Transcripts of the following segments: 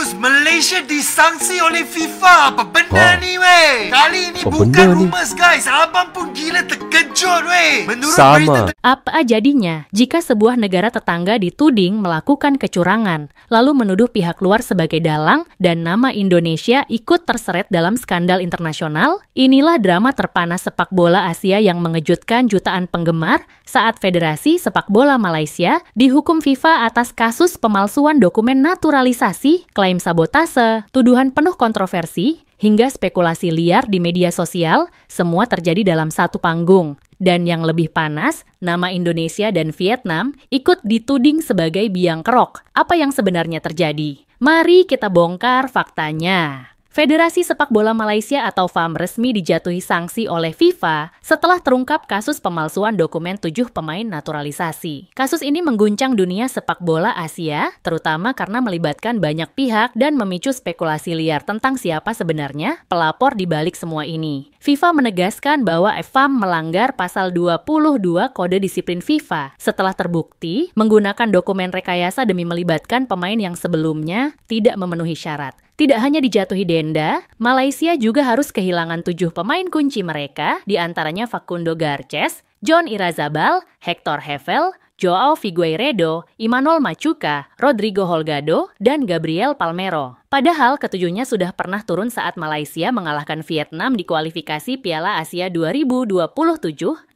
news Malaysia disangsi oleh FIFA. Apa benda ni weh? Kali ini Apa bukan benda ni? rumours guys. Abang pun gila terkejut weh. Menurut Sama. berita Apa jadinya jika sebuah negara tetangga dituding melakukan kecurangan, lalu menuduh pihak luar sebagai dalang dan nama Indonesia ikut terseret dalam skandal internasional? Inilah drama terpanas sepak bola Asia yang mengejutkan jutaan penggemar saat Federasi Sepak Bola Malaysia dihukum FIFA atas kasus pemalsuan dokumen naturalisasi, klaim sabotase, tuduhan penuh kontroversi, hingga spekulasi liar di media sosial, semua terjadi dalam satu panggung. Dan yang lebih panas, nama Indonesia dan Vietnam ikut dituding sebagai biang kerok. Apa yang sebenarnya terjadi? Mari kita bongkar faktanya. Federasi Sepak Bola Malaysia atau FAM resmi dijatuhi sanksi oleh FIFA setelah terungkap kasus pemalsuan dokumen 7 pemain naturalisasi. Kasus ini mengguncang dunia sepak bola Asia, terutama karena melibatkan banyak pihak dan memicu spekulasi liar tentang siapa sebenarnya pelapor di balik semua ini. FIFA menegaskan bahwa FAM melanggar pasal 22 Kode Disiplin FIFA setelah terbukti menggunakan dokumen rekayasa demi melibatkan pemain yang sebelumnya tidak memenuhi syarat. Tidak hanya dijatuhi denda, Malaysia juga harus kehilangan 7 pemain kunci mereka, diantaranya Facundo Garces, John Irazabal, Hector Hevel, Joao Figueiredo, Imanol Machuca, Rodrigo Holgado, dan Gabriel Palmero. Padahal ketujuhnya sudah pernah turun saat Malaysia mengalahkan Vietnam di kualifikasi Piala Asia 2027,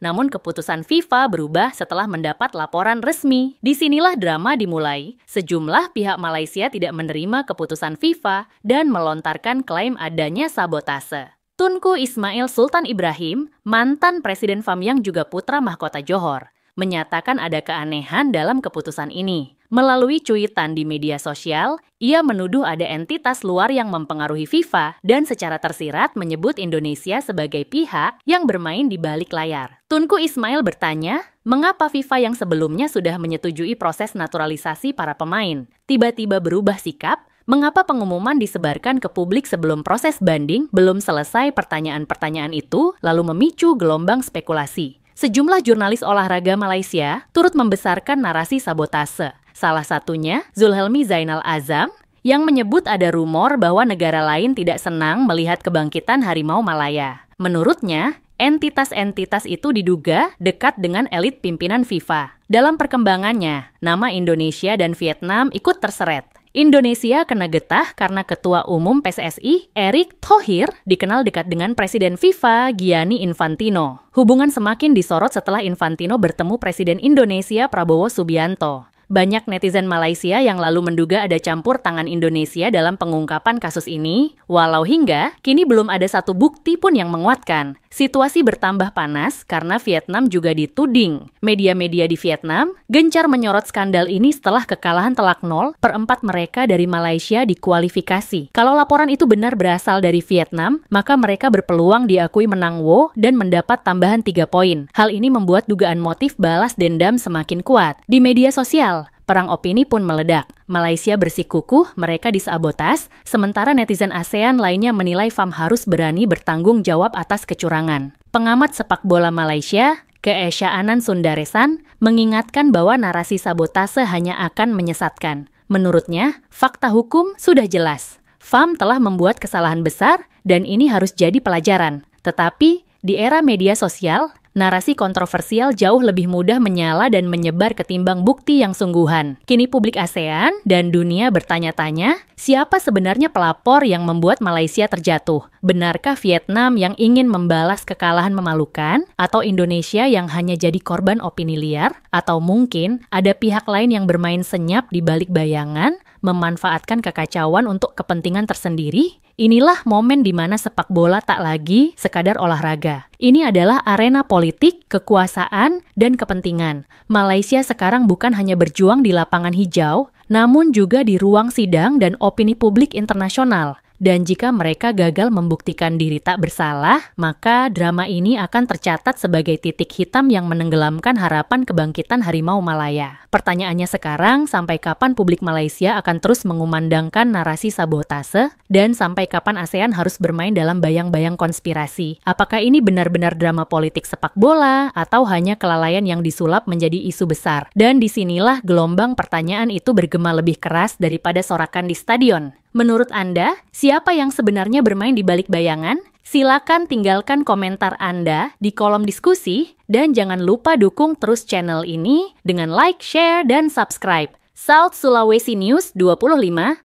namun keputusan FIFA berubah setelah mendapat laporan resmi. Disinilah drama dimulai. Sejumlah pihak Malaysia tidak menerima keputusan FIFA dan melontarkan klaim adanya sabotase. Tunku Ismail Sultan Ibrahim, mantan Presiden FAM yang juga putra mahkota Johor, menyatakan ada keanehan dalam keputusan ini. Melalui cuitan di media sosial, ia menuduh ada entitas luar yang mempengaruhi FIFA dan secara tersirat menyebut Indonesia sebagai pihak yang bermain di balik layar. Tunku Ismail bertanya, mengapa FIFA yang sebelumnya sudah menyetujui proses naturalisasi para pemain, tiba-tiba berubah sikap? Mengapa pengumuman disebarkan ke publik sebelum proses banding belum selesai? Pertanyaan-pertanyaan itu lalu memicu gelombang spekulasi. Sejumlah jurnalis olahraga Malaysia turut membesarkan narasi sabotase. Salah satunya Zulhelmi Zainal Azam yang menyebut ada rumor bahwa negara lain tidak senang melihat kebangkitan Harimau Malaya. Menurutnya, entitas-entitas itu diduga dekat dengan elit pimpinan FIFA. Dalam perkembangannya, nama Indonesia dan Vietnam ikut terseret. Indonesia kena getah karena Ketua Umum PSSI, Erick Thohir, dikenal dekat dengan Presiden FIFA, Gianni Infantino. Hubungan semakin disorot setelah Infantino bertemu Presiden Indonesia, Prabowo Subianto. Banyak netizen Malaysia yang lalu menduga ada campur tangan Indonesia dalam pengungkapan kasus ini, walau hingga kini belum ada satu bukti pun yang menguatkan. Situasi bertambah panas karena Vietnam juga dituding. Media-media di Vietnam gencar menyorot skandal ini setelah kekalahan telak 0-4 mereka dari Malaysia di kualifikasi. Kalau laporan itu benar berasal dari Vietnam, maka mereka berpeluang diakui menang WO dan mendapat tambahan 3 poin. Hal ini membuat dugaan motif balas dendam semakin kuat. Di media sosial, perang opini pun meledak. Malaysia bersikukuh mereka disabotas, sementara netizen ASEAN lainnya menilai FAM harus berani bertanggung jawab atas kecurangan. Pengamat sepak bola Malaysia, Keesyaanan Sundaresan, mengingatkan bahwa narasi sabotase hanya akan menyesatkan. Menurutnya, fakta hukum sudah jelas. FAM telah membuat kesalahan besar dan ini harus jadi pelajaran. Tetapi, di era media sosial, narasi kontroversial jauh lebih mudah menyala dan menyebar ketimbang bukti yang sungguhan. Kini publik ASEAN dan dunia bertanya-tanya, siapa sebenarnya pelapor yang membuat Malaysia terjatuh? Benarkah Vietnam yang ingin membalas kekalahan memalukan? Atau Indonesia yang hanya jadi korban opini liar? Atau mungkin ada pihak lain yang bermain senyap di balik bayangan, memanfaatkan kekacauan untuk kepentingan tersendiri? Inilah momen di mana sepak bola tak lagi sekadar olahraga. Ini adalah arena politik, kekuasaan, dan kepentingan. Malaysia sekarang bukan hanya berjuang di lapangan hijau, namun juga di ruang sidang dan opini publik internasional. Dan jika mereka gagal membuktikan diri tak bersalah, maka drama ini akan tercatat sebagai titik hitam yang menenggelamkan harapan kebangkitan Harimau Malaya. Pertanyaannya sekarang, sampai kapan publik Malaysia akan terus mengumandangkan narasi sabotase? Dan sampai kapan ASEAN harus bermain dalam bayang-bayang konspirasi? Apakah ini benar-benar drama politik sepak bola, atau hanya kelalaian yang disulap menjadi isu besar? Dan disinilah gelombang pertanyaan itu bergema lebih keras daripada sorakan di stadion. Menurut Anda, siapa yang sebenarnya bermain di balik bayangan? Silakan tinggalkan komentar Anda di kolom diskusi dan jangan lupa dukung terus channel ini dengan like, share, dan subscribe. South Sulawesi News 25